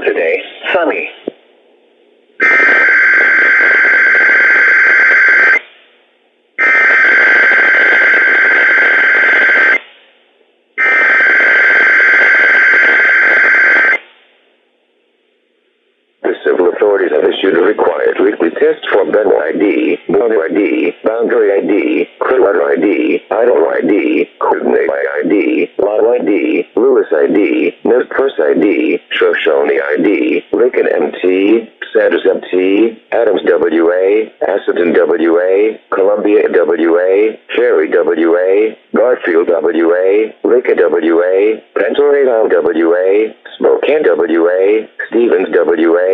today, sunny. The civil authorities have issued a required weekly test for Benel ID, Boner ID, Boundary ID, Clearwater ID, Idle ID, Coordinate ID, Lot ID, Lewis ID, Nurse ID, Shoshone ID, Lincoln MT, Sanders MT, Adams WA, Asserton WA, Columbia WA, Ferry WA, Garfield WA, Lincoln WA, Pennsylvania WA, Spokane WA, Stevens WA,